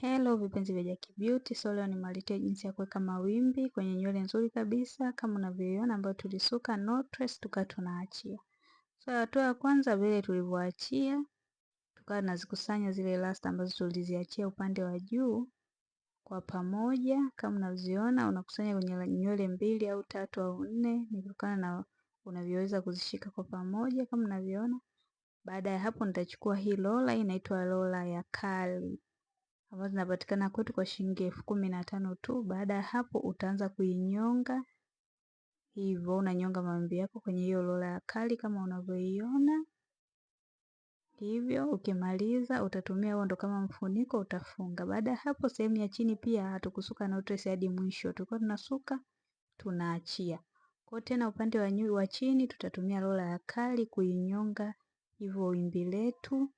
Hello vipenzi vya Jackie Beauty. So leo nimewaletea jinsi ya kuweka mawimbi kwenye nywele nzuri kabisa kama unavyoiona, ambayo tulisuka no trace tukawa tunaachia. So hatua ya kwanza, vile tulivyoachia tukawa tunazikusanya zile rasta ambazo tuliziachia upande wa juu kwa pamoja. Kama unavyoziona, unakusanya kwenye nywele 2 au 3 au 4, ni kutokana na unavyoweza kuzishika kwa pamoja kama unavyoona. Baada ya hapo nitachukua hii roller, inaitwa roller ya curly ambazo zinapatikana kwetu kwa shilingi 15,000 tu. Baada ya hapo utaanza kuinyonga hivyo, unanyonga mawimbi yako kwenye hiyo rola ya kali kama unavyoiona hivyo. Ukimaliza utatumia huo ndo kama mfuniko, utafunga. Baada ya hapo, sehemu ya chini pia hatukusuka na trace hadi mwisho, tulikuwa tunasuka tunaachia. Kwa tena upande wa chini tutatumia rola ya kali kuinyonga hivyo wimbi letu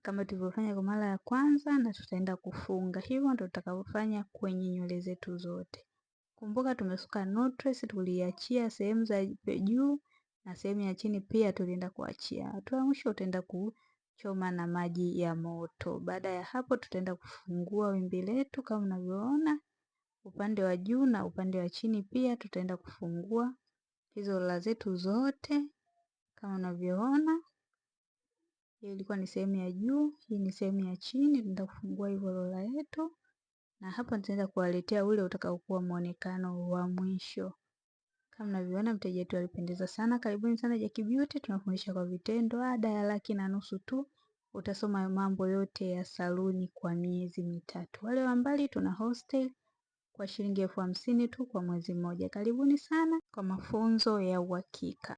kama tulivyofanya kwa mara ya kwanza, na tutaenda kufunga. Hivyo ndio tutakavyofanya kwenye nywele zetu zote. Kumbuka tumesuka no trace, tuliachia sehemu za juu na sehemu ya chini pia tulienda kuachia. Hatua ya mwisho utaenda kuchoma na maji ya moto. Baada ya hapo tutaenda kufungua wimbi letu kama unavyoona, upande wa juu na upande wa chini pia tutaenda kufungua hizo rola zetu zote kama unavyoona. Hii ilikuwa ni sehemu ya juu, hii ni sehemu ya chini. Tunaenda kufungua hivyo rola yetu, na hapa nitaenda kuwaletea ule utakaokuwa muonekano wa mwisho. Kama mnavyoona, mteja wetu alipendeza sana. Karibuni sana Jackie Beauty, tunafundisha kwa vitendo. Ada ya 1,500,000 tu, utasoma mambo yote ya saluni kwa miezi 3. Wale wa mbali tuna hostel kwa shilingi 50,000 tu kwa mwezi mmoja. Karibuni sana kwa mafunzo ya uhakika.